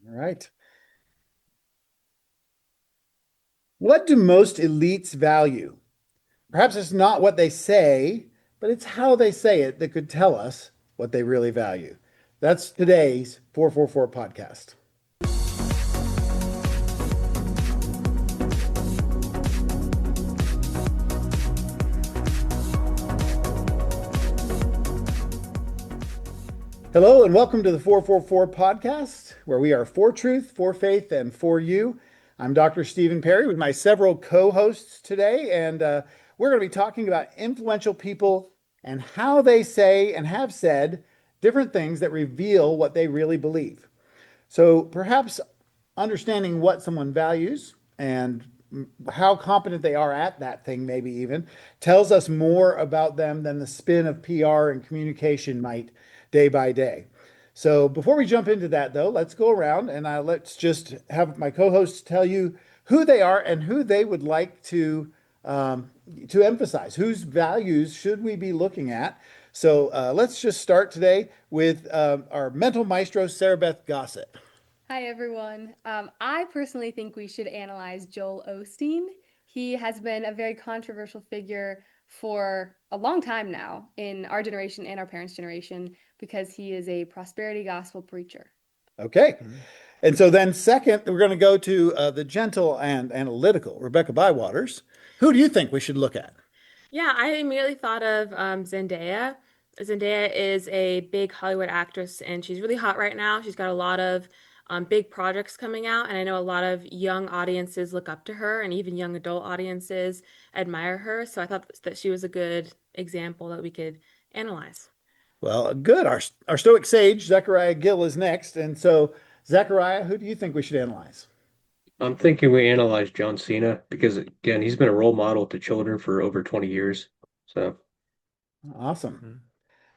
All right. What do most elites value? Perhaps it's not what they say, but it's how they say it that could tell us what they really value. That's today's 444 podcast. Hello, and welcome to the 444 podcast, where we are for truth, for faith, and for you. I'm Dr. Stephen Perry with my several co hosts today, and we're going to be talking about influential people and how they say and have said different things that reveal what they really believe. So perhaps understanding what someone values and how competent they are at that thing, maybe even, tells us more about them than the spin of PR and communication might day by day. So before we jump into that, though, let's go around and let's just have my co-hosts tell you who they are and who they would like to emphasize. Whose values should we be looking at? So let's just start today with our mental maestro, Sarah Beth Gossett. Hi, everyone. I personally think we should analyze Joel Osteen. He has been a very controversial figure for a long time now in our generation and our parents' generation because he is a prosperity gospel preacher. Okay. And so then second, we're going to go to the gentle and analytical Rebecca Bywaters. Who do you think we should look at? Yeah, I immediately thought of Zendaya. Zendaya is a big Hollywood actress and she's really hot right now. She's got a lot of big projects coming out, and I know a lot of young audiences look up to her, and even young adult audiences admire her. So I thought that she was a good example that we could analyze. Well, good. Our Stoic sage, Zechariah Gill, is next. And so, Zechariah, who do you think we should analyze? I'm thinking we analyze John Cena because, again, he's been a role model to children for over 20 years. So, Awesome.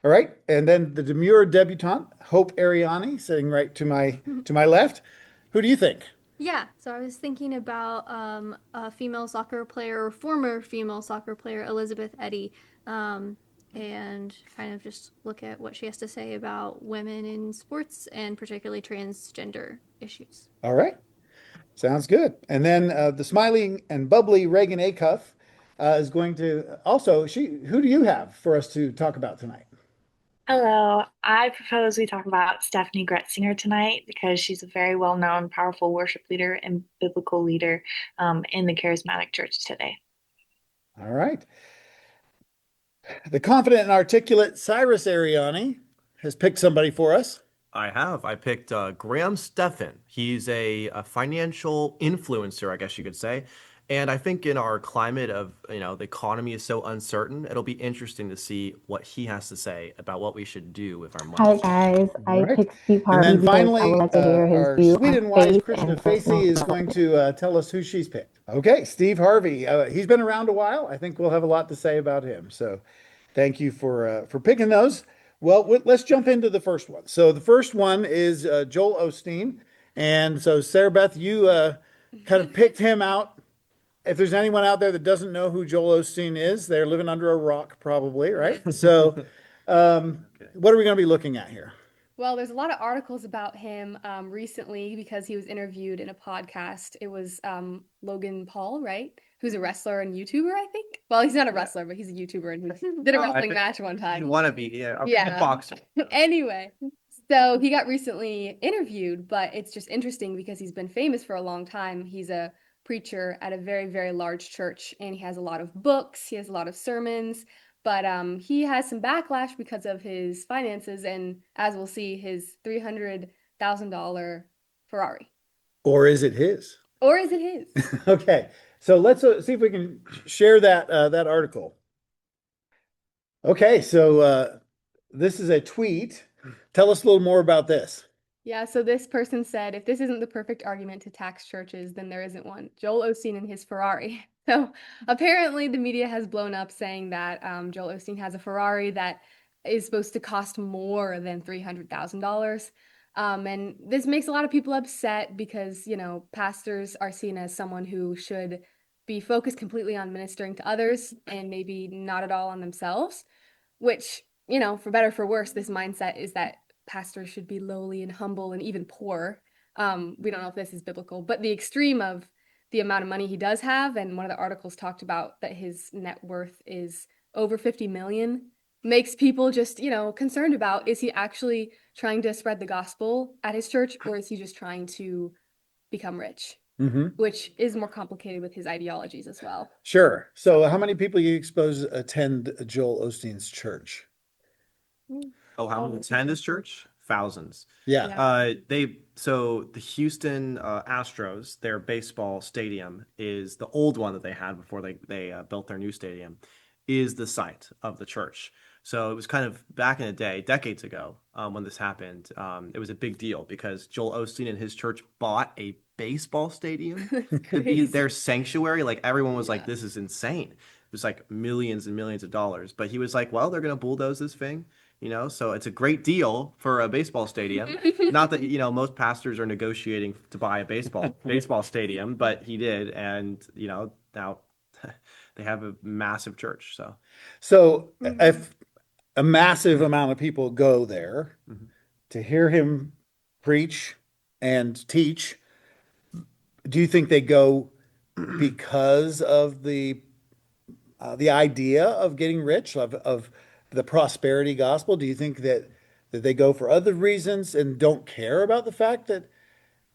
All right. And then the demure debutante, Hope Ariani, sitting right to my left. Who do you think? Yeah, so I was thinking about a female soccer player, or former female soccer player, Elisabeth Eddy, and kind of just look at what she has to say about women in sports and particularly transgender issues. All right. Sounds good. And then the smiling and bubbly Reagan Acuff is going to also, who do you have for us to talk about tonight? Hello, I propose we talk about Steffany Gretzinger tonight because she's a very well-known, powerful worship leader and biblical leader in the charismatic church today. All right. The confident and articulate Cyrus Ariani has picked somebody for us. I have. I picked Graham Stephan. He's a financial influencer, I guess you could say. And I think in our climate of, the economy is so uncertain, it'll be interesting to see what he has to say about what we should do with our Hi money. guys, All I right. picked Steve And Harvey then because I finally, would like to hear his our view sweet on and wise faith Krishna and personal Facey is going to tell us who she's picked. Okay, Steve Harvey. He's been around a while. I think we'll have a lot to say about him. So thank you for picking those. Well, let's jump into the first one. So the first one is Joel Osteen. And so, Sarah Beth, you kind of picked him out. If there's anyone out there that doesn't know who Joel Osteen is, they're living under a rock, probably, right? So, what are we going to be looking at here? Well, there's a lot of articles about him recently because he was interviewed in a podcast. It was Logan Paul, right? Who's a wrestler and YouTuber, I think. Well, he's not a wrestler, but he's a YouTuber and he did a wrestling match one time. You want to be, a Yeah. boxer. Anyway, so he got recently interviewed, but it's just interesting because he's been famous for a long time. He's a preacher at a very, very large church, and he has a lot of books, he has a lot of sermons, but he has some backlash because of his finances, and as we'll see, his $300,000 Ferrari. Or is it his? Or is it his? Okay, so let's see if we can share that article. Okay, so this is a tweet. Tell us a little more about this. Yeah, so this person said, if this isn't the perfect argument to tax churches, then there isn't one. Joel Osteen and his Ferrari. So apparently the media has blown up saying that Joel Osteen has a Ferrari that is supposed to cost more than $300,000. And this makes a lot of people upset because, pastors are seen as someone who should be focused completely on ministering to others and maybe not at all on themselves, which, for better or for worse, this mindset is that pastors should be lowly and humble and even poor. We don't know if this is biblical, but the extreme of the amount of money he does have, and one of the articles talked about that his net worth is over 50 million, makes people just, concerned about, is he actually trying to spread the gospel at his church, or is he just trying to become rich? Mm-hmm. Which is more complicated with his ideologies as well. Sure. So how many people you expose attend Joel Osteen's church? Oh, how many attend his church? Thousands. Yeah. So the Houston Astros, their baseball stadium is the old one that they had before they built their new stadium, is the site of the church. So it was kind of back in the day, decades ago, when this happened. It was a big deal because Joel Osteen and his church bought a baseball stadium to be their sanctuary. Like everyone was like, "This is insane." It was like millions and millions of dollars. But he was like, "Well, they're gonna bulldoze this thing." So it's a great deal for a baseball stadium. Not that, most pastors are negotiating to buy a baseball stadium, but he did. And, now they have a massive church. So if a massive amount of people go there Mhm. to hear him preach and teach, do you think they go because of the idea of getting rich, of the prosperity gospel? Do you think that they go for other reasons and don't care about the fact that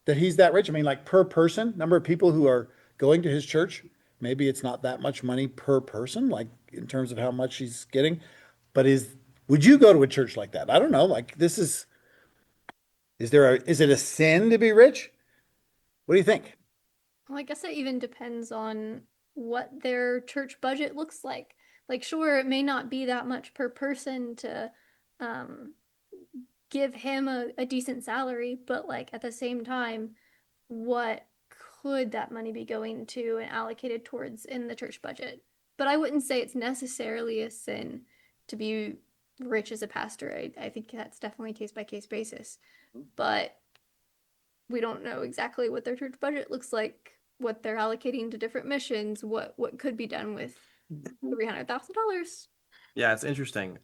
he's that rich? I mean, like per person, number of people who are going to his church, maybe it's not that much money per person, like in terms of how much he's getting. But would you go to a church like that? I don't know. Like is it a sin to be rich? What do you think? Well, I guess it even depends on what their church budget looks like. Like, sure, it may not be that much per person to um, give him a decent salary, but like at the same time, what could that money be going to and allocated towards in the church budget? But I wouldn't say it's necessarily a sin to be rich as a pastor. I think that's definitely case by case basis. But we don't know exactly what their church budget looks like, what they're allocating to different missions, what could be done with $300,000. Yeah, it's interesting.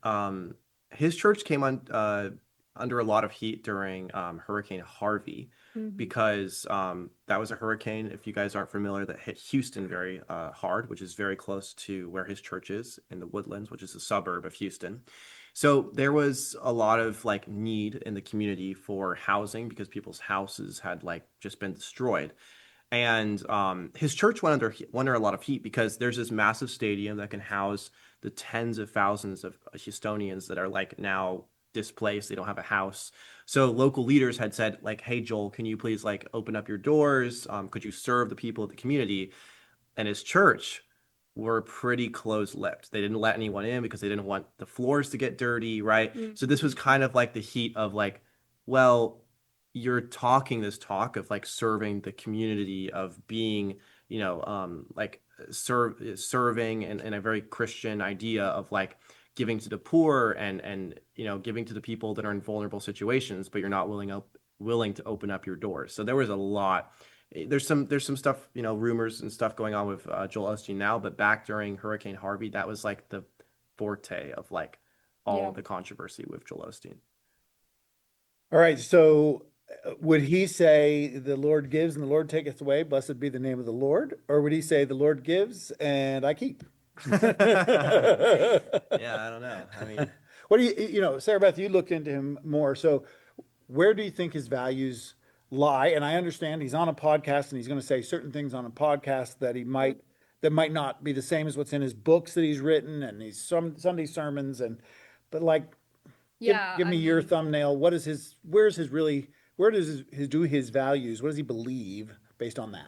His church came under a lot of heat during Hurricane Harvey because that was a hurricane, if you guys aren't familiar, that hit Houston very hard, which is very close to where his church is in the Woodlands, which is a suburb of Houston. So there was a lot of like need in the community for housing because people's houses had like just been destroyed. And his church went under a lot of heat because there's this massive stadium that can house the tens of thousands of Houstonians that are like now displaced. They don't have a house. So local leaders had said like, "Hey Joel, can you please like open up your doors? Could you serve the people of the community?" And his church were pretty close-lipped. They didn't let anyone in because they didn't want the floors to get dirty, right? So this was kind of like the heat of like, well, you're talking this talk of like serving the community, of being, like serving and a very Christian idea of like giving to the poor and giving to the people that are in vulnerable situations, but you're not willing to open up your doors. So there was a lot. There's some stuff, rumors and stuff going on with Joel Osteen now, but back during Hurricane Harvey, that was like the forte of like all of the controversy with Joel Osteen. All right. So would he say the Lord gives and the Lord taketh away, blessed be the name of the Lord? Or would he say the Lord gives and I keep? Yeah, I don't know. I mean, What do Sarah Beth, you looked into him more. So where do you think his values lie? And I understand he's on a podcast and he's going to say certain things on a podcast that might not be the same as what's in his books that he's written and his Sunday sermons but like give me your thumbnail. Where does his values, what does he believe based on that?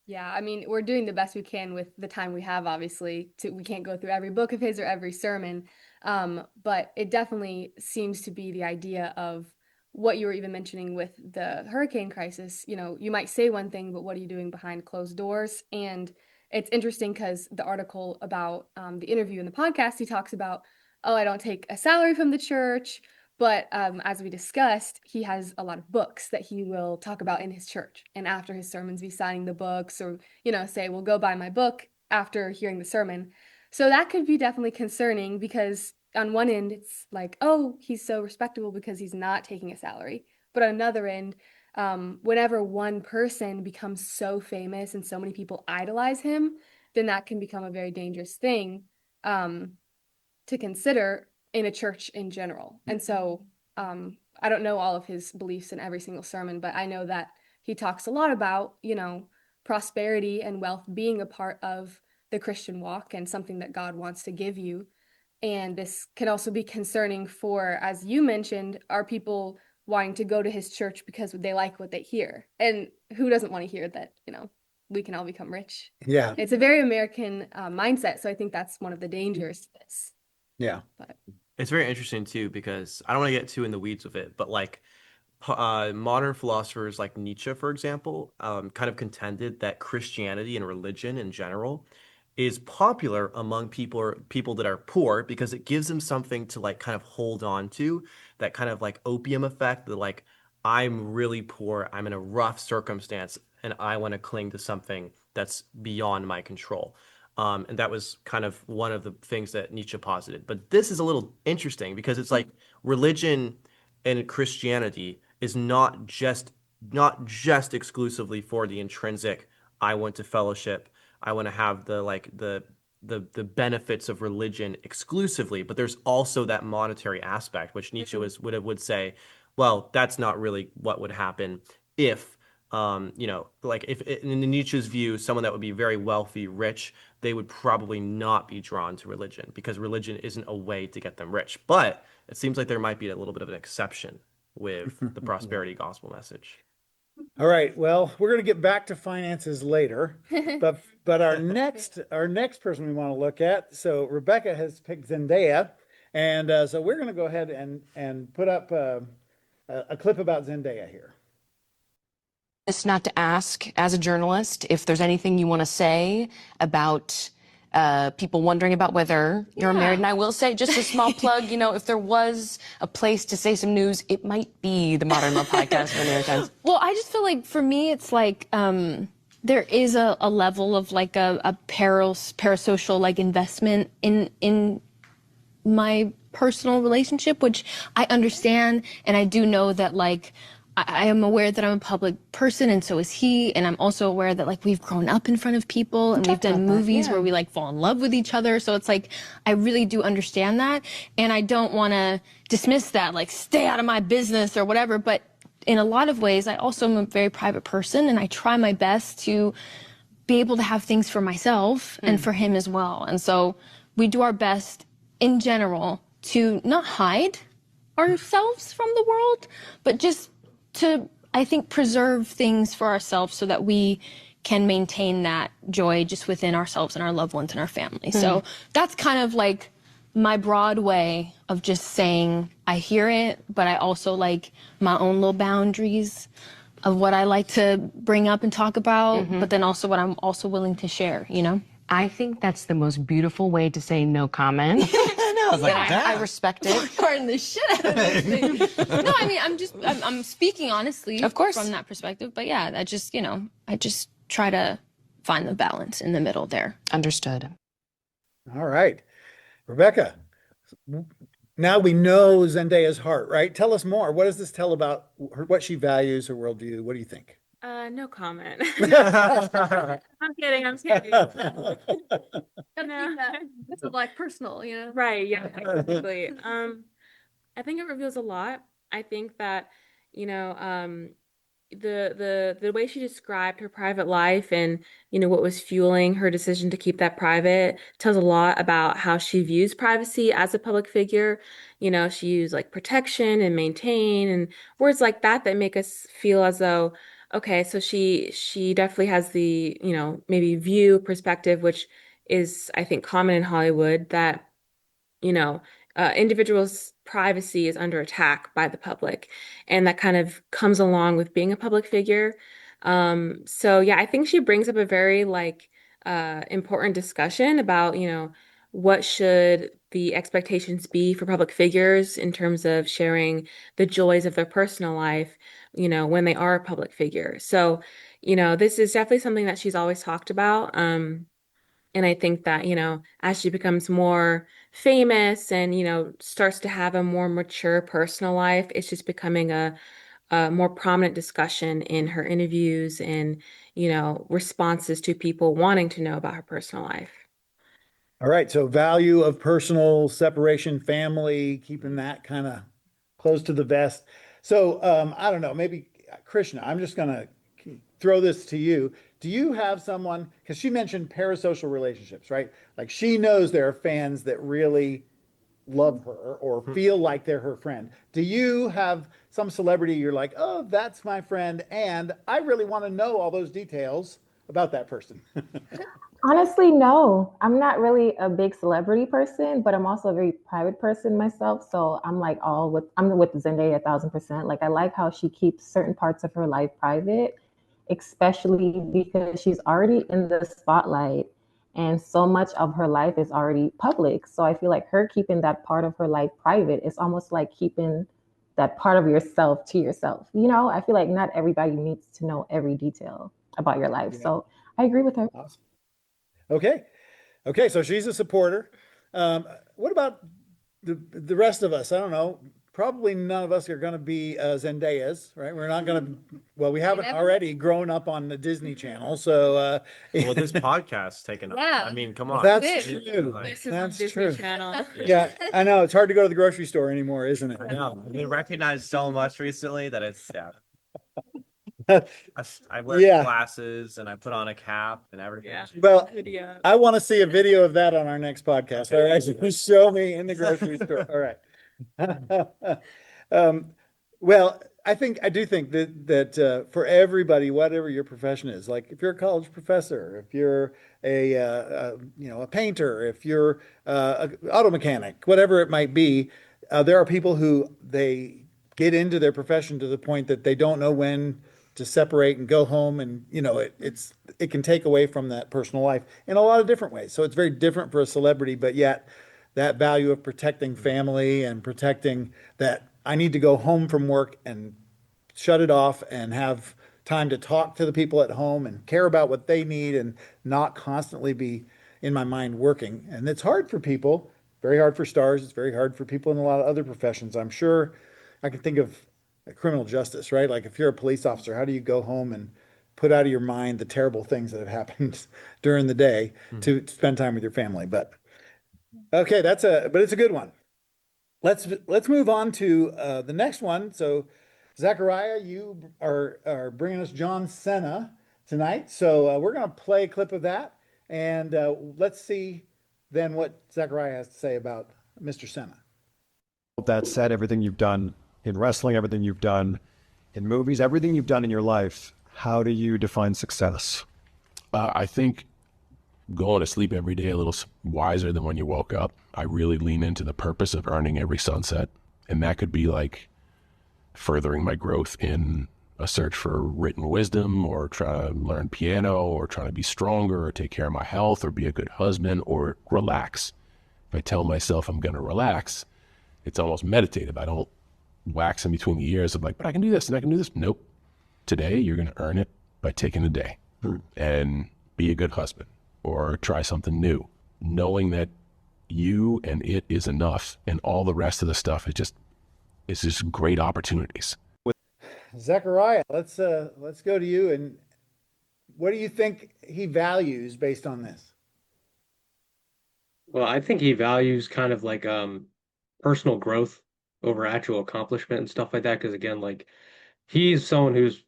Yeah, I mean, we're doing the best we can with the time we have, obviously. We can't go through every book of his or every sermon. But it definitely seems to be the idea of what you were even mentioning with the hurricane crisis. You might say one thing, but what are you doing behind closed doors? And it's interesting because the article about the interview in the podcast, he talks about, oh, I don't take a salary from the church. But as we discussed, he has a lot of books that he will talk about in his church. And after his sermons, be signing the books or, say, well, go buy my book after hearing the sermon. So that could be definitely concerning because on one end, it's like, oh, he's so respectable because he's not taking a salary. But on another end, whenever one person becomes so famous and so many people idolize him, then that can become a very dangerous thing to consider in a church in general. And so I don't know all of his beliefs in every single sermon, but I know that he talks a lot about, prosperity and wealth being a part of the Christian walk and something that God wants to give you. And this can also be concerning for, as you mentioned, are people wanting to go to his church because they like what they hear. And who doesn't want to hear that, we can all become rich? Yeah. It's a very American mindset. So I think that's one of the dangers to this. Yeah. But It's very interesting too because I don't want to get too in the weeds with it, but like modern philosophers like Nietzsche, for example, kind of contended that Christianity and religion in general is popular among people that are poor because it gives them something to like kind of hold on to, that kind of like opium effect, that like I'm really poor, I'm in a rough circumstance, and I want to cling to something that's beyond my control. And that was kind of one of the things that Nietzsche posited. But this is a little interesting because it's like religion and Christianity is not just exclusively for the intrinsic, I want to fellowship, I want to have the benefits of religion exclusively, but there's also that monetary aspect, which Nietzsche would say, well, that's not really what would happen if like if in Nietzsche's view, someone that would be very wealthy, rich, they would probably not be drawn to religion because religion isn't a way to get them rich. But it seems like there might be a little bit of an exception with the prosperity gospel message. All right. Well, we're going to get back to finances later, but our next person we want to look at. So Rebecca has picked Zendaya, and so we're going to go ahead and put up a clip about Zendaya here. It's not to ask, as a journalist, if there's anything you want to say about people wondering about whether you're married. And I will say, just a small plug, if there was a place to say some news, it might be the Modern Love podcast for New York Times. Well, I just feel like for me, it's like there is a level of like a parasocial like investment in my personal relationship, which I understand, and I do know that like I am aware that I'm a public person, and so is he, and I'm also aware that like we've grown up in front of people and we've done movies where we like fall in love with each other, so it's like I really do understand that, and I don't want to dismiss that, like stay out of my business or whatever, but in a lot of ways I also am a very private person, and I try my best to be able to have things for myself and for him as well, and so we do our best in general to not hide ourselves from the world, but just to, I think, preserve things for ourselves so that we can maintain that joy just within ourselves and our loved ones and our family. So that's kind of like my broad way of just saying I hear it, but I also like my own little boundaries of what I like to bring up and talk about, but then also what I'm also willing to share, I think that's the most beautiful way to say no comment. I was like, I respect it. Pardon the shit out of this thing. No, I mean, I'm speaking honestly, Of course, from that perspective. But yeah, I just try to find the balance in the middle there. Understood. All right, Rebecca. Now we know Zendaya's heart, right? Tell us more. What does this tell about what she values, her worldview? What do you think? No comment. I'm kidding. I'm kidding. No. It's like personal, Right, yeah, exactly. I think it reveals a lot. I think that, the way she described her private life and, what was fueling her decision to keep that private tells a lot about how she views privacy as a public figure. She used like protection and maintain and words like that make us feel as though, okay, so she definitely has the, maybe view perspective, which is, I think, common in Hollywood, that individuals' privacy is under attack by the public, and that kind of comes along with being a public figure. So yeah, I think she brings up a very important discussion about, what should the expectations be for public figures in terms of sharing the joys of their personal life, when they are a public figure. So, this is definitely something that she's always talked about. And I think that, as she becomes more famous and, starts to have a more mature personal life, it's just becoming more prominent discussion in her interviews and, responses to people wanting to know about her personal life. All right. So value of personal separation, family, keeping that kind of close to the vest. So I don't know, maybe Krishna, I'm just gonna throw this to you. Do you have someone, because she mentioned parasocial relationships, right? Like she knows there are fans that really love her or feel like they're her friend. Do you have some celebrity you're like, oh, that's my friend, and I really want to know all those details about that person? Honestly, no. I'm not really a big celebrity person, but I'm also a very private person myself. So I'm with Zendaya 1,000%. Like I like how she keeps certain parts of her life private, especially because she's already in the spotlight and so much of her life is already public. So I feel like her keeping that part of her life private is almost like keeping that part of yourself to yourself. I feel like not everybody needs to know every detail about your life. Yeah. So I agree with her. Awesome. Okay. Okay, so she's a supporter. What about the rest of us? I don't know. Probably none of us are going to be Zendayas, right? We're not going to. Well, we haven't never already grown up on the Disney Channel, so Well, this podcast's taken up. Yeah. I mean, come well, on. that's It true. This is on That's Disney true. Channel. Yeah, I know it's hard to go to the grocery store anymore, isn't it? I know. I've been recognized so much recently that it's, yeah. I wear Yeah. glasses and I put on a cap and everything. Yeah. Well, Video. I want to see a video of that on our next podcast. All right, just show me in the grocery store. All right. Well, I do think that for everybody, whatever your profession is, like if you're a college professor, if you're a painter, if you're an auto mechanic, whatever it might be, there are people who they get into their profession to the point that they don't know when to separate and go home, and it can take away from that personal life in a lot of different ways. So it's very different for a celebrity, but yet that value of protecting family and protecting that I need to go home from work and shut it off and have time to talk to the people at home and care about what they need and not constantly be in my mind working. And it's hard for people, very hard for stars. It's very hard for people in a lot of other professions. I'm sure I can think of criminal justice, right? Like if you're a police officer, how do you go home and put out of your mind the terrible things that have happened during the day to spend time with your family? But okay, but it's a good one. Let's move on to the next one. So, Zachariah, you are bringing us John Cena tonight. So we're going to play a clip of that, and let's see then what Zachariah has to say about Mr. Cena. That said, everything you've done in wrestling, everything you've done in movies, everything you've done in your life, how do you define success? I think going to sleep every day a little wiser than when you woke up. I really lean into the purpose of earning every sunset. And that could be like furthering my growth in a search for written wisdom, or trying to learn piano, or trying to be stronger, or take care of my health, or be a good husband, or relax. If I tell myself I'm going to relax, it's almost meditative. I don't wax in between the ears of like, but I can do this and I can do this. Nope. Today, you're going to earn it by taking a day and be a good husband or try something new, knowing that you and it is enough, and all the rest of the stuff is just great opportunities. Zechariah, let's go to you. And what do you think he values based on this? Well, I think he values kind of like personal growth over actual accomplishment and stuff like that. Because again, like he's someone who's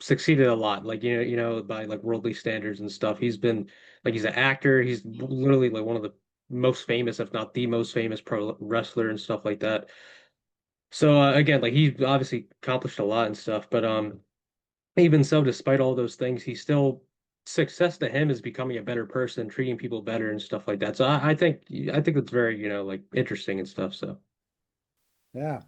succeeded a lot, like by like worldly standards and stuff. He's been like he's an actor. He's literally like one of the most famous, if not the most famous pro wrestler and stuff like that. So again, like he obviously accomplished a lot and stuff, but even so, despite all those things, he still success to him is becoming a better person, treating people better and stuff like that. So I think that's very, like interesting and stuff. So Yeah.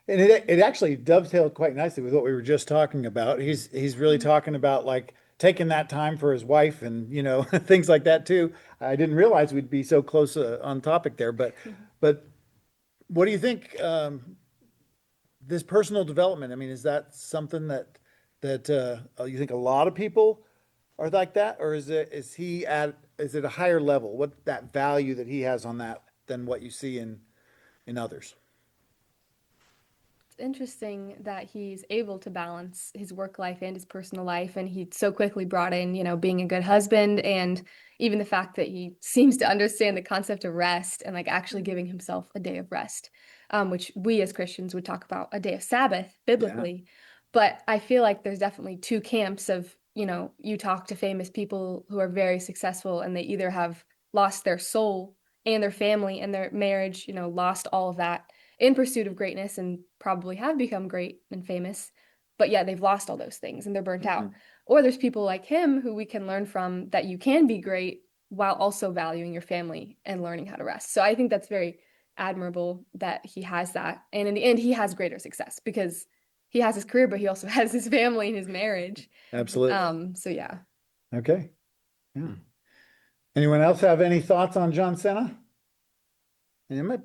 And it actually dovetailed quite nicely with what we were just talking about. He's really talking about like taking that time for his wife and things like that too. I didn't realize we'd be so close on topic there, but what do you think this personal development? I mean, is that something that you think a lot of people are like that, or is it a higher level? What that value that he has on that than what you see in others? It's interesting that he's able to balance his work life and his personal life, and he so quickly brought in, being a good husband, and even the fact that he seems to understand the concept of rest and like actually giving himself a day of rest, which we as Christians would talk about a day of Sabbath biblically. But I feel like there's definitely two camps of, you talk to famous people who are very successful and they either have lost their soul and their family and their marriage, lost all of that in pursuit of greatness and probably have become great and famous, but yeah, they've lost all those things and they're burnt out. Or there's people like him who we can learn from, that you can be great while also valuing your family and learning how to rest. So I think that's very admirable that he has that. And in the end, he has greater success because he has his career, but he also has his family and his marriage. Absolutely. So yeah. Okay. Yeah. Anyone else have any thoughts on John Cena? Am I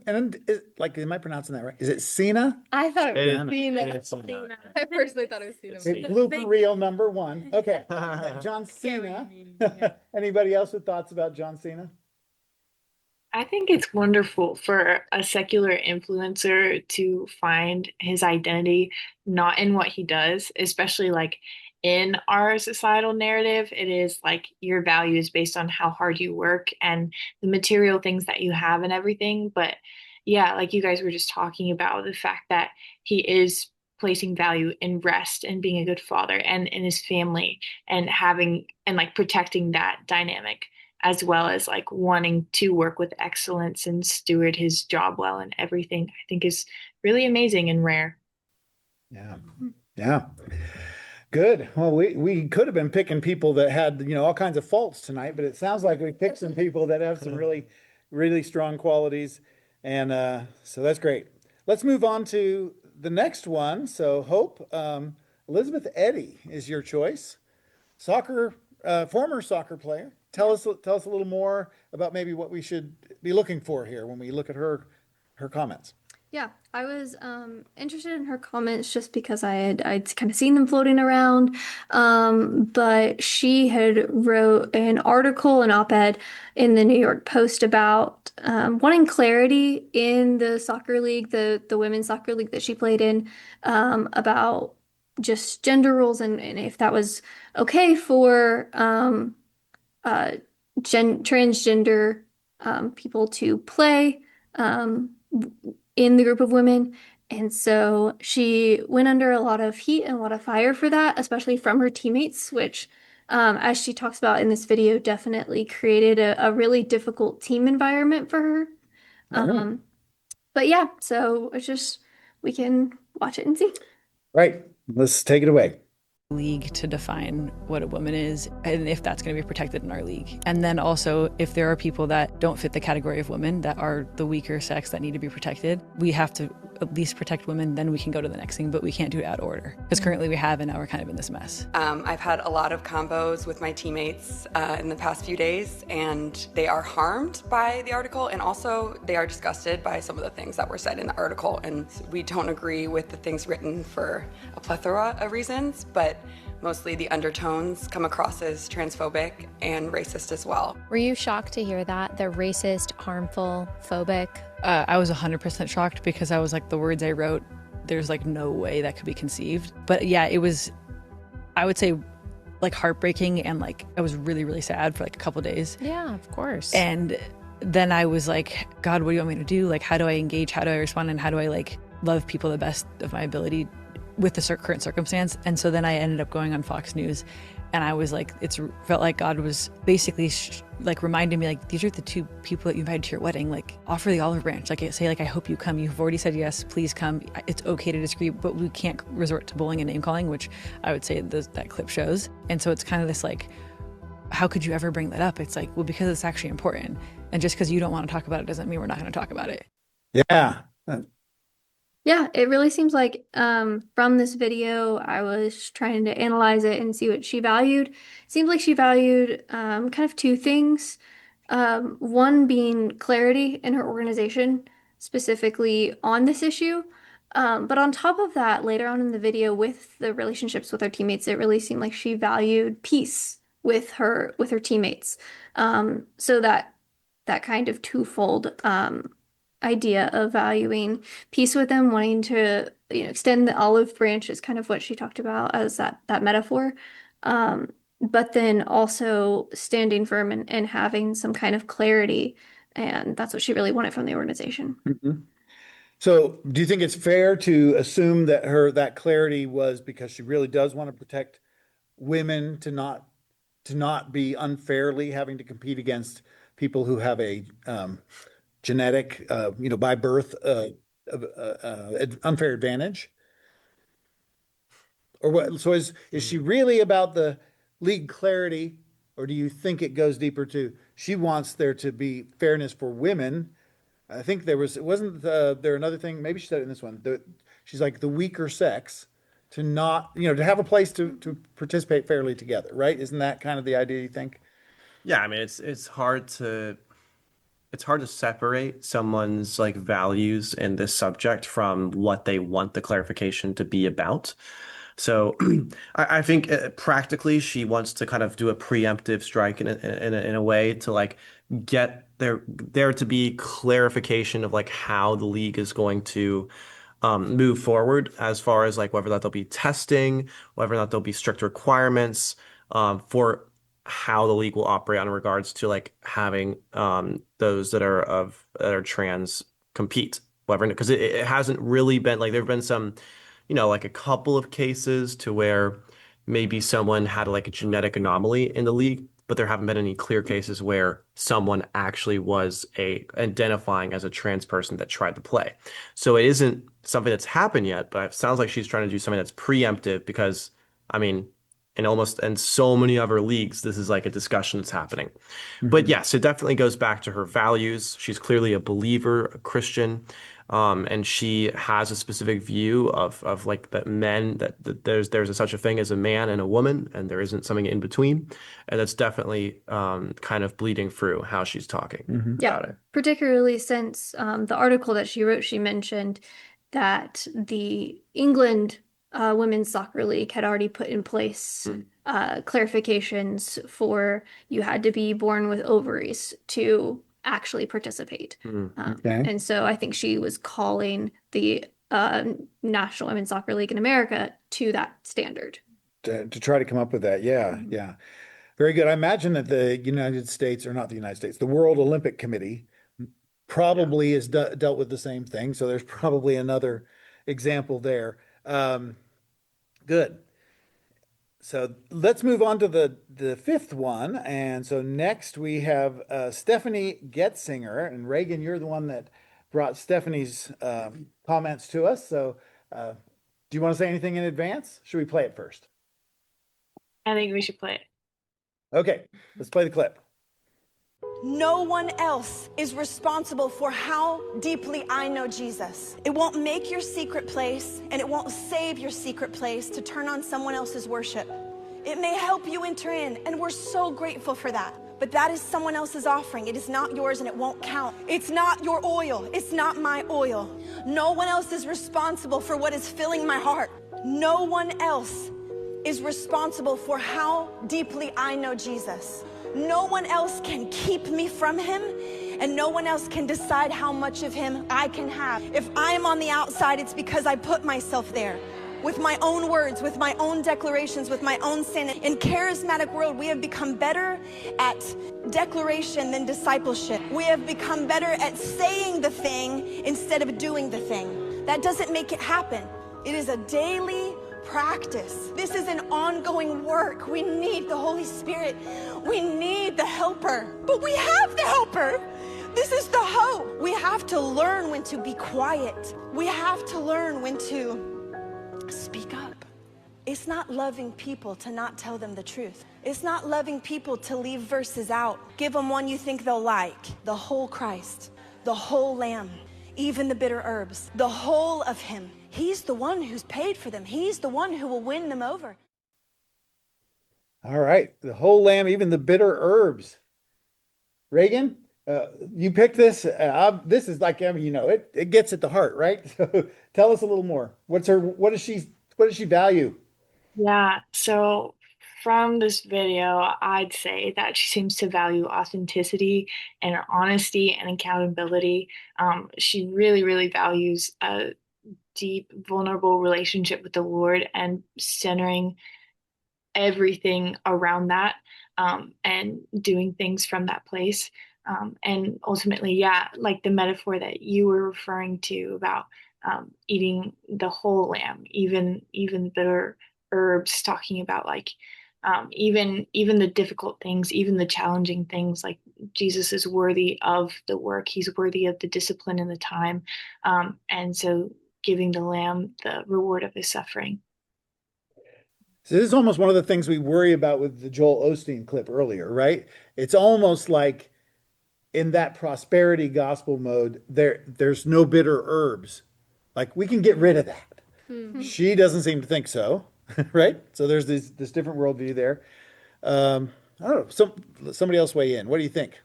pronouncing that right? Is it Cena? I thought it was Cena. Cena. I personally thought it was Cena. It's blooper reel number one. Okay. John Cena. Anybody else with thoughts about John Cena? I think it's wonderful for a secular influencer to find his identity not in what he does, especially like in our societal narrative. It is like your value is based on how hard you work and the material things that you have and everything. But yeah, like you guys were just talking about the fact that he is placing value in rest and being a good father and in his family and having and like protecting that dynamic, as well as like wanting to work with excellence and steward his job well and everything, I think is really amazing and rare. Yeah. Yeah. Good. Well, we could have been picking people that had, all kinds of faults tonight, but it sounds like we picked some people that have some really, really strong qualities. And so that's great. Let's move on to the next one. So Hope, Elisabeth Eddy is your choice. Former soccer player. Tell us a little more about maybe what we should be looking for here when we look at her comments. Yeah, I was interested in her comments just because I'd kind of seen them floating around. But she had wrote an article, an op-ed in the New York Post about wanting clarity in the soccer league, the women's soccer league that she played in, about just gender roles and if that was okay for transgender people to play. In the group of women. And so she went under a lot of heat and a lot of fire for that, especially from her teammates, which, as she talks about in this video, definitely created a really difficult team environment for her. But yeah, so it's just, we can watch it and see. Right. Let's take it away. League to define what a woman is and if that's going to be protected in our league. And then also, if there are people that don't fit the category of women, that are the weaker sex that need to be protected, we have to at least protect women, then we can go to the next thing, but we can't do it out of order. Because currently we have, and now we're kind of in this mess. I've had a lot of combos with my teammates in the past few days, and they are harmed by the article, and also they are disgusted by some of the things that were said in the article, and we don't agree with the things written for a plethora of reasons, but mostly the undertones come across as transphobic and racist as well. Were you shocked to hear that? They're racist, harmful, phobic? I was 100% shocked because I was like, the words I wrote, there's like no way that could be conceived. But yeah, it was, I would say, like heartbreaking, and like I was really, really sad for like a couple days. Yeah, of course. And then I was like, God, what do you want me to do? Like, how do I engage? How do I respond? And how do I like love people the best of my ability with the current circumstance? And so then I ended up going on Fox News, and I was like, felt like God was basically like reminding me, like, these are the two people that you invited to your wedding. Like, offer the olive branch. Like, say, like, I hope you come. You've already said yes. Please come. It's okay to disagree, but we can't resort to bullying and name calling, which I would say that clip shows. And so it's kind of this like, how could you ever bring that up? It's like, well, because it's actually important. And just because you don't want to talk about it doesn't mean we're not going to talk about it. Yeah. Yeah, it really seems like from this video, I was trying to analyze it and see what she valued. It seems like she valued kind of two things. One being clarity in her organization, specifically on this issue. But on top of that, later on in the video with the relationships with her teammates, it really seemed like she valued peace with her teammates. So that kind of twofold idea of valuing peace with them, wanting to, extend the olive branch is kind of what she talked about as that metaphor. But then also standing firm and having some kind of clarity. And that's what she really wanted from the organization. Mhm. So do you think it's fair to assume that that clarity was because she really does want to protect women to not be unfairly having to compete against people who have a genetic, by birth, unfair advantage? Or what? So is she really about the league clarity, or do you think it goes deeper to she wants there to be fairness for women? I think wasn't there another thing? Maybe she said it in this one. She's like the weaker sex to not, to have a place to participate fairly together, right? Isn't that kind of the idea, you think? Yeah, I mean it's hard to separate someone's like values in this subject from what they want the clarification to be about. So I think practically she wants to kind of do a preemptive strike in a way to like get there to be clarification of like how the league is going to move forward as far as like whether or not there'll be testing, whether or not there'll be strict requirements for how the league will operate on regards to like having those that are trans compete. Whether because it hasn't really been like there have been some, like a couple of cases to where maybe someone had like a genetic anomaly in the league, but there haven't been any clear cases where someone actually was identifying as a trans person that tried to play. So it isn't something that's happened yet, but it sounds like she's trying to do something that's preemptive because, I mean, in so many other leagues, this is like a discussion that's happening. But yes, it definitely goes back to her values. She's clearly a believer, a Christian, and she has a specific view of like that that there's such a thing as a man and a woman, and there isn't something in between, and that's definitely kind of bleeding through how she's talking about it. Particularly since the article that she wrote, she mentioned that the England Women's Soccer League had already put in place clarifications for you had to be born with ovaries to actually participate. Okay. And so I think she was calling the National Women's Soccer League in America to that standard. To try to come up with that. Yeah, yeah. Very good. I imagine that the United States, or not the United States, the World Olympic Committee probably has dealt with the same thing. So there's probably another example there. Good. So let's move on to the fifth one. And so next we have Steffany Gretzinger. And Reagan, you're the one that brought Steffany's comments to us. So do you want to say anything in advance? Should we play it first? I think we should play it. Okay, let's play the clip. No one else is responsible for how deeply I know Jesus. It won't make your secret place, and it won't save your secret place to turn on someone else's worship. It may help you enter in, and we're so grateful for that. But that is someone else's offering. It is not yours, and it won't count. It's not your oil. It's not my oil. No one else is responsible for what is filling my heart. No one else is responsible for how deeply I know Jesus. No one else can keep me from him, and no one else can decide how much of him I can have. If I am on the outside, it's because I put myself there. With my own words, with my own declarations, with my own sin. In charismatic world, we have become better at declaration than discipleship. We have become better at saying the thing instead of doing the thing. That doesn't make it happen. It is a daily practice. This is an ongoing work. We need the Holy Spirit. We need the helper. But we have the helper. This is the hope. We have to learn when to be quiet. We have to learn when to speak up. It's not loving people to not tell them the truth. It's not loving people to leave verses out. Give them one you think they'll like. The whole Christ, the whole Lamb, even the bitter herbs, the whole of him. He's the one who's paid for them. He's the one who will win them over. All right. The whole lamb, even the bitter herbs. Reagan, you picked this. This is like, it gets at the heart, right? So tell us a little more. What does she value? Yeah, so from this video, I'd say that she seems to value authenticity and honesty and accountability. She really, really values a deep, vulnerable relationship with the Lord and centering everything around that, and doing things from that place. And ultimately, yeah, like the metaphor that you were referring to about eating the whole lamb, even the bitter herbs, talking about like even the difficult things, even the challenging things, like Jesus is worthy of the work. He's worthy of the discipline and the time. And so giving the lamb the reward of his suffering. So this is almost one of the things we worry about with the Joel Osteen clip earlier, right? It's almost like in that prosperity gospel mode, there's no bitter herbs. Like we can get rid of that. She doesn't seem to think so, right? So there's this different worldview there. I don't know. Somebody else weigh in. What do you think?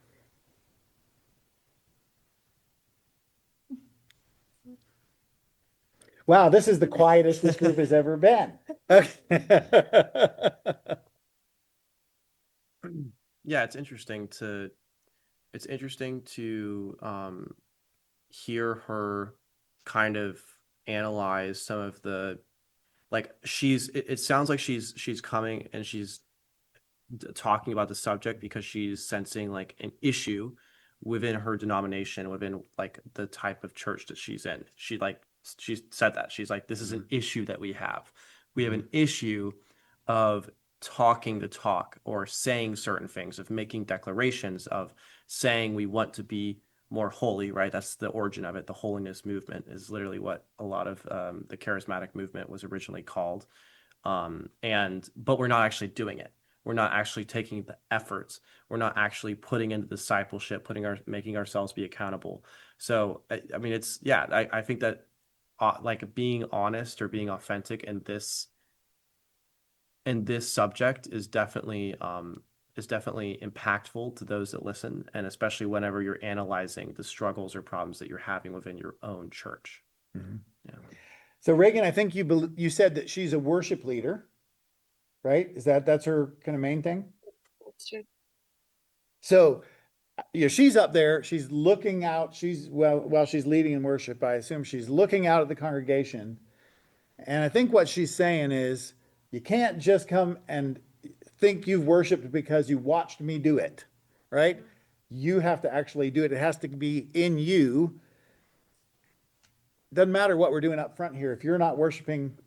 Wow, this is the quietest this group has ever been. Okay. Yeah, it's interesting to hear her kind of analyze some of the like it sounds like she's coming and she's talking about the subject because she's sensing like an issue within her denomination, within like the type of church that she's in. She said that she's like, this is an issue that we have. We have an issue of talking the talk or saying certain things, of making declarations, of saying we want to be more holy, right? That's the origin of it. The holiness movement is literally what a lot of the charismatic movement was originally called. But we're not actually doing it. We're not actually taking the efforts. We're not actually putting into discipleship, making ourselves be accountable. So, I mean, I think that like being honest or being authentic in this subject is definitely impactful to those that listen, and especially whenever you're analyzing the struggles or problems that you're having within your own church. Mhm. Yeah. So Reagan, I think you said that she's a worship leader, right? That's her kind of main thing? That's true. So, she's up there, she's looking out, while she's leading in worship, I assume she's looking out at the congregation. And I think what she's saying is, you can't just come and think you've worshiped because you watched me do it, right? You have to actually do it. It has to be in you. Doesn't matter what we're doing up front here. If you're not worshiping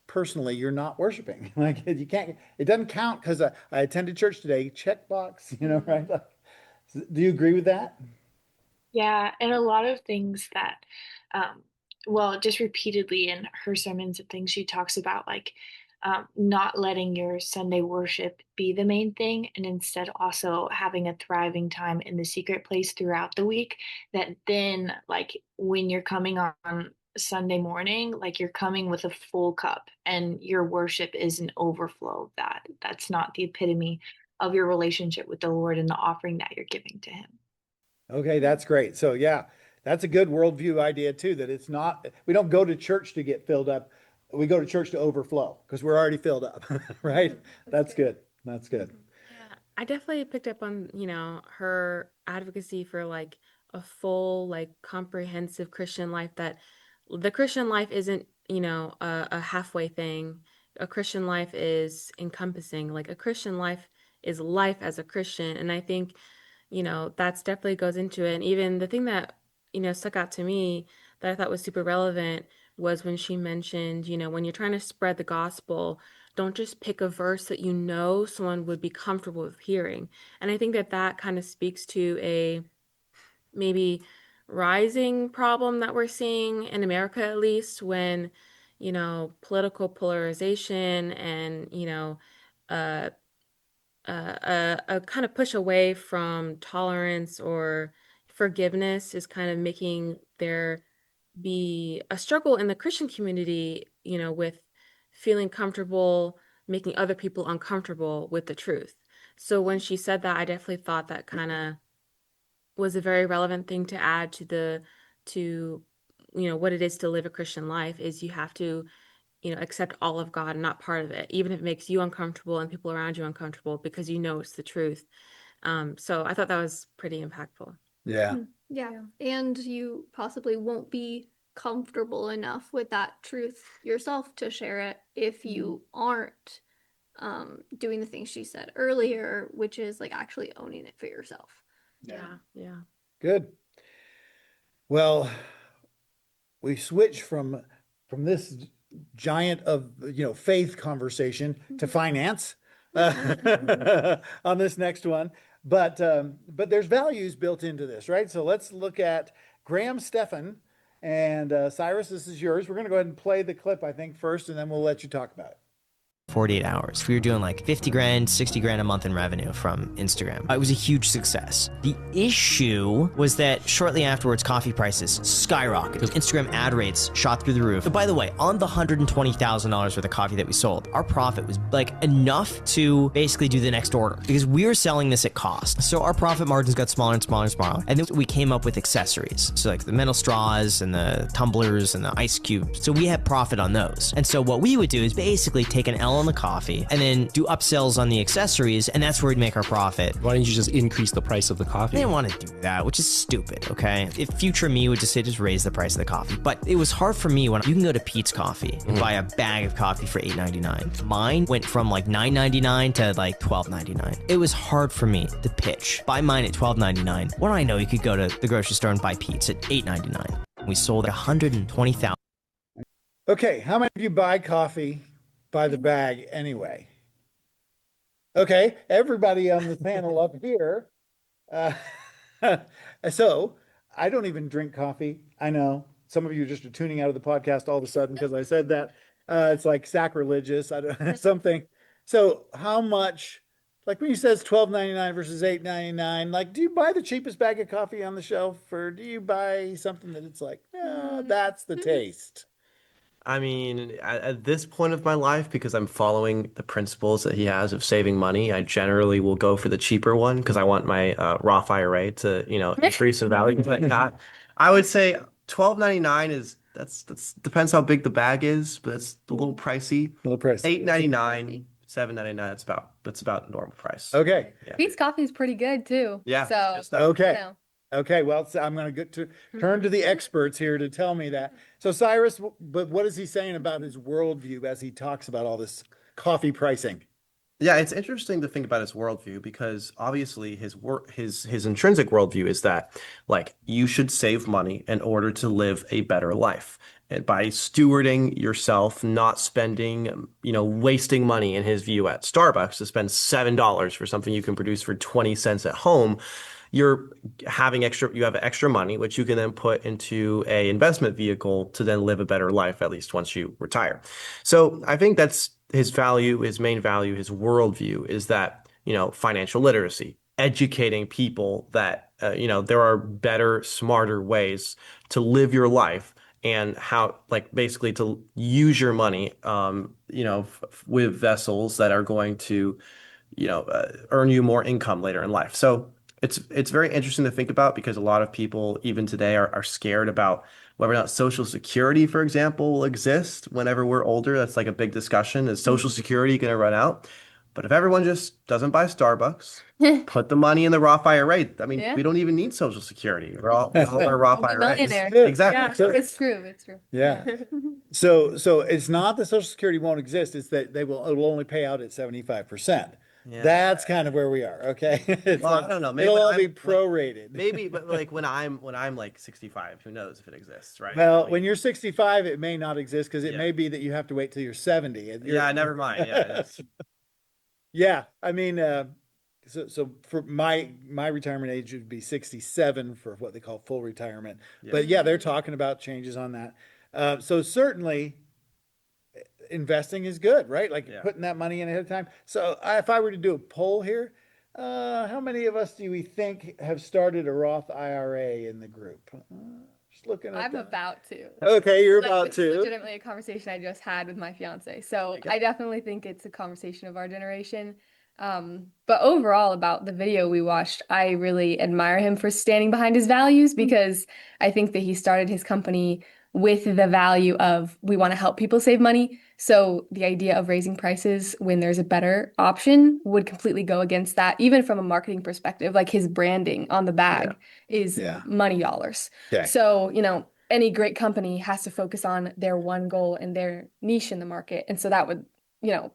personally, you're not worshiping. Like you can't, it doesn't count because I attended church today. Check box, right? Like, do you agree with that? Yeah, and a lot of things that, well, just repeatedly in her sermons and things, she talks about like not letting your Sunday worship be the main thing, and instead also having a thriving time in the secret place throughout the week. That then, like, when you're coming on Sunday morning, like you're coming with a full cup, and your worship is an overflow of that. That's not the epitome of your relationship with the Lord and the offering that you're giving to Him. Okay, that's great. So yeah, that's a good worldview idea too, that it's not, we don't go to church to get filled up. We go to church to overflow because we're already filled up, right? That's good. That's good. Yeah, I definitely picked up on, her advocacy for like a full, like comprehensive Christian life, that the Christian life isn't, a halfway thing. A Christian life is encompassing, like a Christian life is life as a Christian. And I think, that's definitely goes into it. And even the thing that, stuck out to me that I thought was super relevant was when she mentioned, when you're trying to spread the gospel, don't just pick a verse that someone would be comfortable with hearing. And I think that that kind of speaks to a maybe rising problem that we're seeing in America, at least, when, political polarization and, uh, a kind of push away from tolerance or forgiveness is kind of making there be a struggle in the Christian community, with feeling comfortable making other people uncomfortable with the truth. So when she said that, I definitely thought that kind of was a very relevant thing to add to what it is to live a Christian life, is you have to accept all of God and not part of it, even if it makes you uncomfortable and people around you uncomfortable because you know it's the truth. So I thought that was pretty impactful. Yeah. Yeah. And you possibly won't be comfortable enough with that truth yourself to share it if you aren't doing the things she said earlier, which is like actually owning it for yourself. Yeah. Good. Well, we switch from this giant of faith conversation to finance on this next one, but there's values built into this, right? So let's look at Graham, Stephan, and Cyrus. This is yours. We're going to go ahead and play the clip, I think, first, and then we'll let you talk about it. 48 hours. We were doing like 50 grand, 60 grand a month in revenue from Instagram. It was a huge success. The issue was that shortly afterwards, coffee prices skyrocketed because Instagram ad rates shot through the roof. But by the way, on the $120,000 worth of coffee that we sold, our profit was like enough to basically do the next order because we were selling this at cost. So our profit margins got smaller and smaller and smaller. And then we came up with accessories. So like the metal straws and the tumblers and the ice cubes. So we had profit on those. And so what we would do is basically take an L on the coffee and then do upsells on the accessories, and that's where we'd make our profit. Why didn't you just increase the price of the coffee? I didn't want to do that, which is stupid, okay? If future me would just say, just raise the price of the coffee. But it was hard for me when you can go to Pete's Coffee and buy a bag of coffee for $8.99. Mine went from like $9.99 to like $12.99. It was hard for me to pitch. Buy mine at $12.99. When I know you could go to the grocery store and buy Pete's at $8.99. We sold 120,000. Okay, how many of you buy coffee by the bag anyway? Okay, everybody on the panel up here. So I don't even drink coffee. I know some of you just are tuning out of the podcast all of a sudden because I said that. It's like sacrilegious. I don't something. So how much? Like when he says $12.99 versus $8.99, like, do you buy the cheapest bag of coffee on the shelf, or do you buy something that it's like, no, that's the taste? I mean, at this point of my life, because I'm following the principles that he has of saving money, I generally will go for the cheaper one because I want my Roth IRA to, increase in value. But I would say $12.99 is that's depends how big the bag is, but it's a little pricey. A little pricey. $8.99, $7.99. That's about normal price. Okay. Yeah. Pete's coffee is pretty good too. Yeah. So Okay. you know. Okay, well, so I'm going to turn to the experts here to tell me that. So Cyrus, but what is he saying about his worldview as he talks about all this coffee pricing? Yeah, it's interesting to think about his worldview because obviously his intrinsic worldview is that like you should save money in order to live a better life. And by stewarding yourself, not spending, wasting money in his view at Starbucks to spend $7 for something you can produce for 20 cents at home, you have extra money, which you can then put into a investment vehicle to then live a better life, at least once you retire. So I think that's his value, his main value, his worldview is that, financial literacy, educating people that, there are better, smarter ways to live your life and how, like, basically to use your money, with vessels that are going to, earn you more income later in life. So it's very interesting to think about because a lot of people even today are scared about whether or not Social Security, for example, will exist whenever we're older. That's like a big discussion. Is Social Security going to run out? But if everyone just doesn't buy Starbucks, put the money in the Roth IRA, I mean, we don't even need Social Security. We're all our Roth IRAs. Exactly. Yeah, So, it's true. It's true. Yeah. So it's not that Social Security won't exist. It's that it'll only pay out at 75%. Yeah. That's kind of where we are. Okay. It's Well, like, I don't know. Maybe it'll when all I'm be prorated. maybe, but like when I'm like 65, who knows if it exists, right? Well, I when mean, you're 65, it may not exist because it may be that you have to wait till you're 70. And yeah, never mind. Yeah, it's- Yeah, I mean, so for my retirement age would be 67 for what they call full retirement. But yeah, they're talking about changes on that. So certainly investing is good, right? Like putting that money in ahead of time. So if I were to do a poll here, how many of us do we think have started a Roth IRA in the group? Just looking at I'm that. about to. Okay, you're Like, about it's to. legitimately a conversation I just had with my fiance. So I definitely think it's a conversation of our generation. But overall, about the video we watched, I really admire him for standing behind his values because I think that he started his company with the value of we want to help people save money. So the idea of raising prices when there's a better option would completely go against that, even from a marketing perspective. Like his branding on the bag is money dollars. Okay. So, any great company has to focus on their one goal and their niche in the market. And so that would,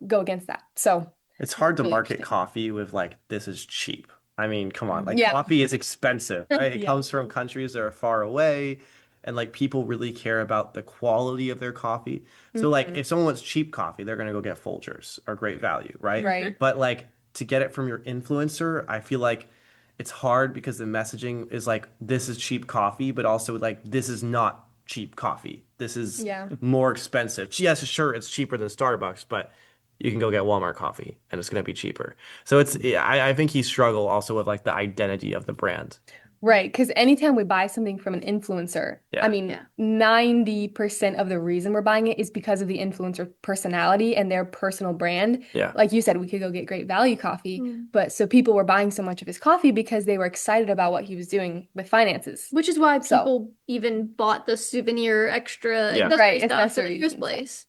go against that. So It's hard to really market interesting. coffee with like, this is cheap. I mean, come on, like Yeah. coffee is expensive, right? It Yeah. comes from countries that are far away, and like people really care about the quality of their coffee. So like if someone wants cheap coffee, they're gonna go get Folgers or Great Value, right? Right. But like to get it from your influencer, I feel like it's hard because the messaging is like, this is cheap coffee, but also like, this is not cheap coffee. This is Yeah. more expensive. Yes, sure, it's cheaper than Starbucks, but you can go get Walmart coffee and it's going to be cheaper. So I think he struggled also with like the identity of the brand. Right, because anytime we buy something from an influencer, Yeah. I mean, 90% of the reason we're buying it is because of the influencer personality and their personal brand. Yeah. Like you said, we could go get Great Value coffee, but so people were buying so much of his coffee because they were excited about what he was doing with finances. Which is why So- people even bought the souvenir extra Yeah. accessory Right, stuff in accessories the first and stuff. place.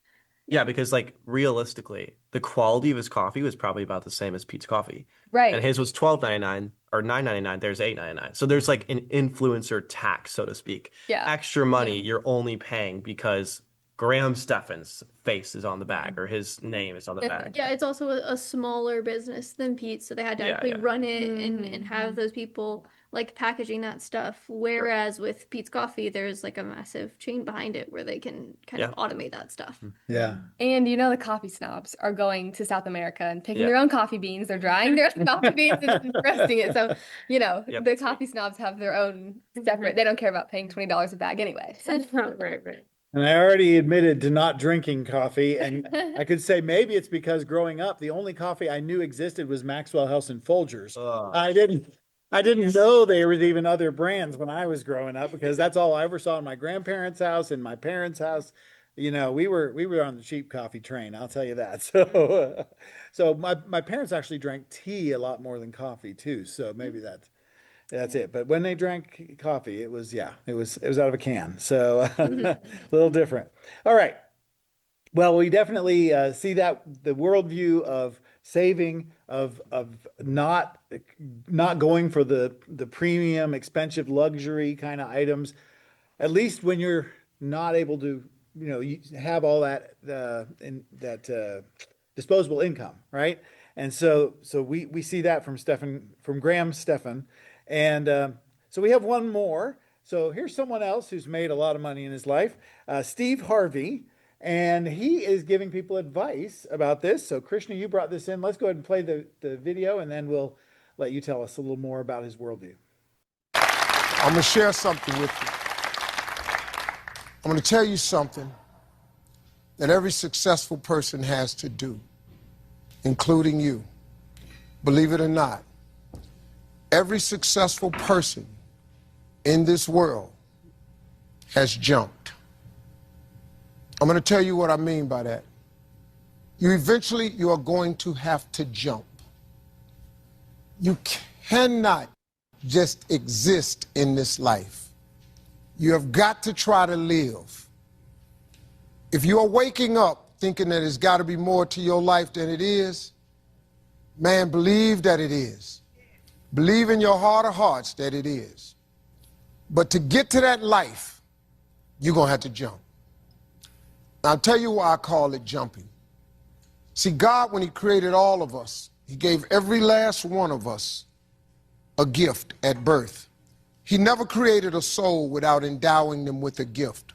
Yeah, because like realistically, the quality of his coffee was probably about the same as Pete's coffee. Right. And his was $12.99 or $9.99. There's $8.99. So there's like an influencer tax, so to speak. Yeah. Extra money you're only paying because Graham Stephan's face is on the bag or his name is on the bag. Yeah, it's also a smaller business than Pete's, so they had to Yeah, actually yeah. run it and have those people like packaging that stuff. Whereas with Pete's Coffee, there's like a massive chain behind it where they can kind of automate that stuff. Yeah. And the coffee snobs are going to South America and picking Yeah. their own coffee beans. They're drying their own coffee beans and roasting it. So, Yep. the coffee snobs have their own separate, they don't care about paying $20 a bag anyway. So, Right. And I already admitted to not drinking coffee, and I could say maybe it's because growing up, the only coffee I knew existed was Maxwell House and Folgers. I didn't know there was even other brands when I was growing up because that's all I ever saw in my grandparents' house and my parents' house. We were on the cheap coffee train, I'll tell you that. So my parents actually drank tea a lot more than coffee too. So maybe that's it. But when they drank coffee, it was out of a can. So a little different. All right. Well, we definitely see that the worldview of saving, of not going for the premium, expensive luxury kind of items, at least when you're not able to, you have all that disposable income, right? And so we see that from Graham Stephan. And so we have one more. So here's someone else who's made a lot of money in his life, Steve Harvey. And he is giving people advice about this. So Krishna, you brought this in. Let's go ahead and play the video, and then we'll let you tell us a little more about his worldview. I'm going to share something with you. I'm going to tell you something that every successful person has to do, including you. Believe it or not, every successful person in this world has jumped. I'm going to tell you what I mean by that. You are going to have to jump. You cannot just exist in this life. You have got to try to live. If you are waking up thinking that there's got to be more to your life than it is, man, believe that it is. Believe in your heart of hearts that it is. But to get to that life, you're going to have to jump. I'll tell you why I call it jumping. See, God, when he created all of us, he gave every last one of us a gift at birth. He never created a soul without endowing them with a gift.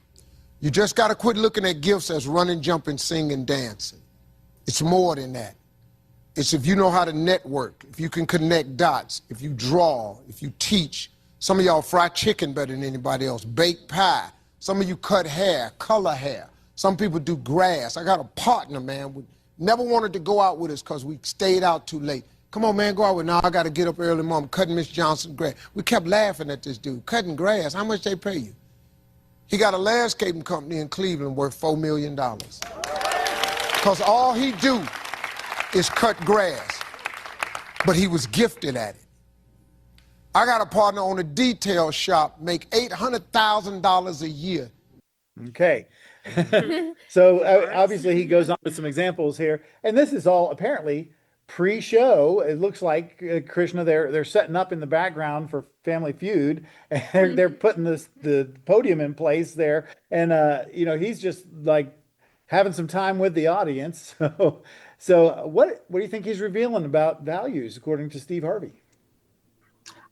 You just got to quit looking at gifts as running, jumping, singing, dancing. It's more than that. It's if you know how to network, if you can connect dots, if you draw, if you teach. Some of y'all fry chicken better than anybody else, bake pie. Some of you cut hair, color hair. Some people do grass. I got a partner, man, we never wanted to go out with us because we stayed out too late. Come on, man, go out with now. I got to get up early, mom, cutting Miss Johnson's grass. We kept laughing at this dude, cutting grass. How much they pay you? He got a landscaping company in Cleveland worth $4 million. Because all he do is cut grass. But he was gifted at it. I got a partner on a detail shop, make $800,000 a year. Okay. So obviously he goes on with some examples here, and this is all apparently pre-show. It looks like Krishna they're setting up in the background for Family Feud, and they're putting the podium in place there, and he's just like having some time with the audience. So what do you think he's revealing about values according to Steve Harvey?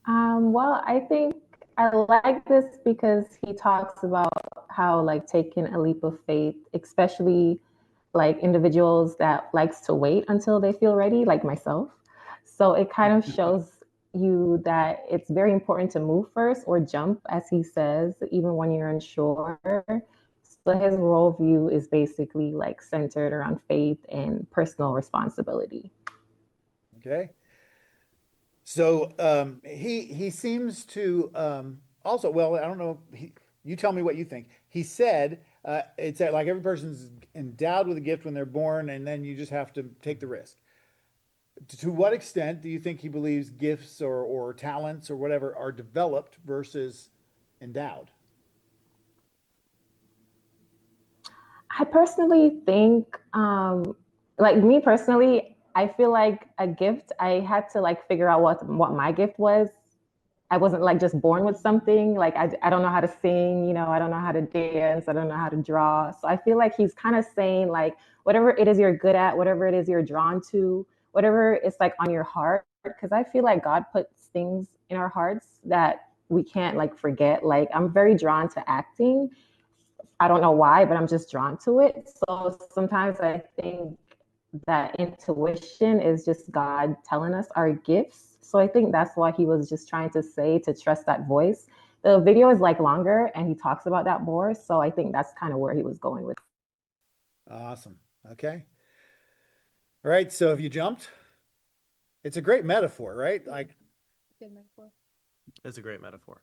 Well, I think I like this because he talks about how like taking a leap of faith, especially like individuals that likes to wait until they feel ready, like myself. So it kind of shows you that it's very important to move first or jump, as he says, even when you're unsure. So his worldview is basically like centered around faith and personal responsibility. Okay. So he seems to also, well, I don't know. You tell me what you think. He said it's that like every person's endowed with a gift when they're born, and then you just have to take the risk. To what extent do you think he believes gifts or talents or whatever are developed versus endowed? I personally think, like me personally, I feel like a gift, I had to like figure out what my gift was. I wasn't like just born with something. Like I don't know how to sing, I don't know how to dance, I don't know how to draw. So I feel like he's kind of saying like whatever it is you're good at, whatever it is you're drawn to, whatever it's like on your heart. Because I feel like God puts things in our hearts that we can't like forget. Like I'm very drawn to acting. I don't know why, but I'm just drawn to it. So sometimes I think that intuition is just God telling us our gifts. So I think that's why he was just trying to say to trust that voice. The video is like longer and he talks about that more. So I think that's kind of where he was going with. Awesome. Okay. All right. So have you jumped? It's a great metaphor, right? Like, Good metaphor. It's a great metaphor.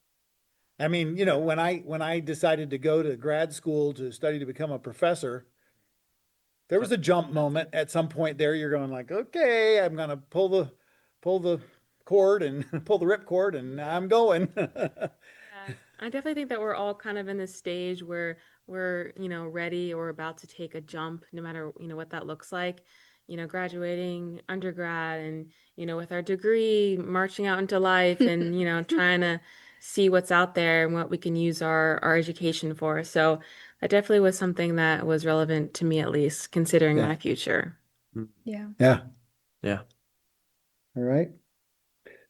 I mean, when I decided to go to grad school to study to become a professor, there was a jump moment at some point there. You're going like, okay, I'm gonna pull the cord and pull the rip cord, and I'm going. Yeah, I definitely think that we're all kind of in this stage where we're, ready or about to take a jump, no matter, what that looks like. Graduating undergrad and, with our degree, marching out into life and, trying to see what's out there and what we can use our education for. So that definitely was something that was relevant to me, at least, considering Yeah. my future. Yeah. Yeah. Yeah. All right.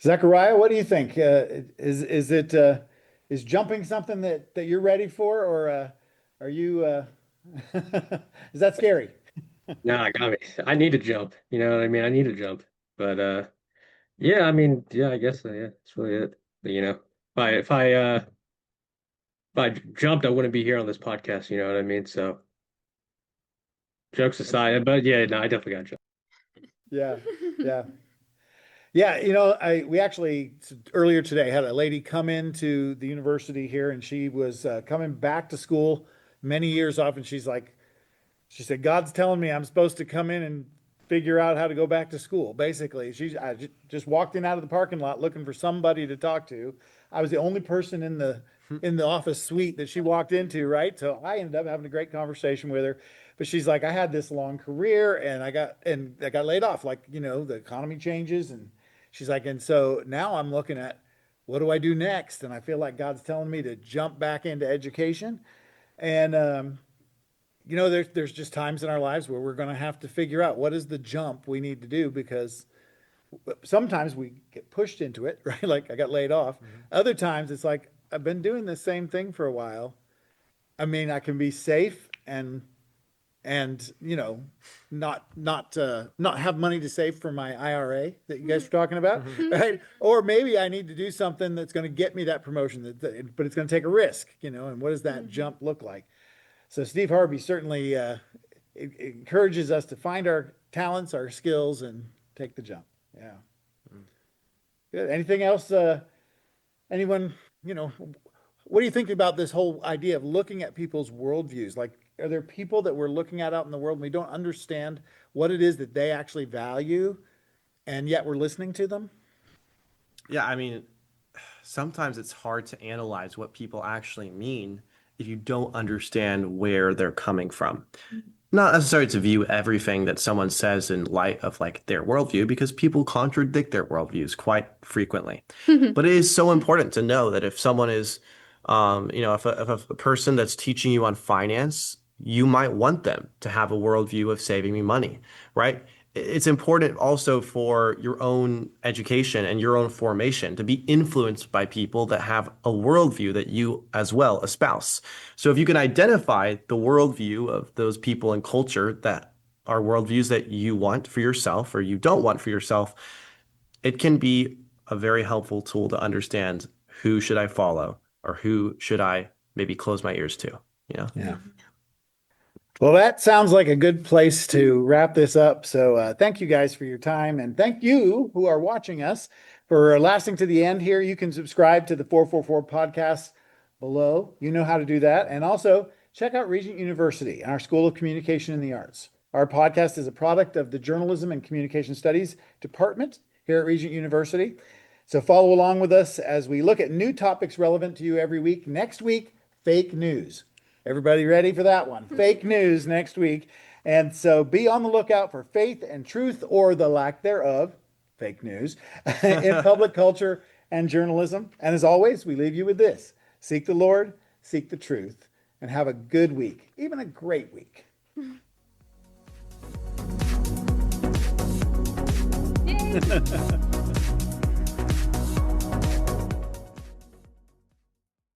Zechariah, what do you think? Is jumping something that you're ready for, or are you is that scary? No, I got me. I need to jump. You know what I mean? I need to jump. But yeah, I mean, yeah, I guess yeah, that's really it. But, if I jumped, I wouldn't be here on this podcast, you know what I mean? So jokes aside, but yeah, no, I definitely got jumped. Yeah. Yeah. Yeah, we actually earlier today had a lady come into the university here, and she was coming back to school many years off, and she said, God's telling me I'm supposed to come in and figure out how to go back to school. Basically, just walked in out of the parking lot looking for somebody to talk to. I was the only person in the office suite that she walked into, right? So I ended up having a great conversation with her. But she's like, I had this long career and I got laid off. Like, the economy changes, and she's like, and so now I'm looking at what do I do next? And I feel like God's telling me to jump back into education. And there's just times in our lives where we're going to have to figure out what is the jump we need to do, because sometimes we get pushed into it, right? Like I got laid off. Other times it's like I've been doing the same thing for a while. I mean, I can be safe and not have money to save for my IRA that you guys were talking about, right? Or maybe I need to do something that's going to get me that promotion, but it's going to take a risk, and what does that jump look like? So Steve Harvey certainly encourages us to find our talents, our skills, and take the jump. Yeah. Good. Anything else? Anyone, what do you think about this whole idea of looking at people's worldviews? Like, are there people that we're looking at out in the world and we don't understand what it is that they actually value, and yet we're listening to them? Yeah, I mean, sometimes it's hard to analyze what people actually mean if you don't understand where they're coming from. Not necessarily to view everything that someone says in light of like their worldview, because people contradict their worldviews quite frequently. But it is so important to know that if someone is, if a person that's teaching you on finance, you might want them to have a worldview of saving me money, right? It's important also for your own education and your own formation to be influenced by people that have a worldview that you as well espouse. So if you can identify the worldview of those people and culture that are worldviews that you want for yourself or you don't want for yourself, it can be a very helpful tool to understand who should I follow or who should I maybe close my ears to, Yeah. Well, that sounds like a good place to wrap this up. So thank you guys for your time. And thank you who are watching us for lasting to the end here. You can subscribe to the 444 podcast below. You know how to do that. And also check out Regent University and our School of Communication and the Arts. Our podcast is a product of the Journalism and Communication Studies Department here at Regent University. So follow along with us as we look at new topics relevant to you every week. Next week, fake news. Everybody ready for that one? Fake news next week. And so be on the lookout for faith and truth, or the lack thereof, fake news, in public culture and journalism. And as always, we leave you with this: seek the Lord, seek the truth, and have a good week, even a great week. Yay.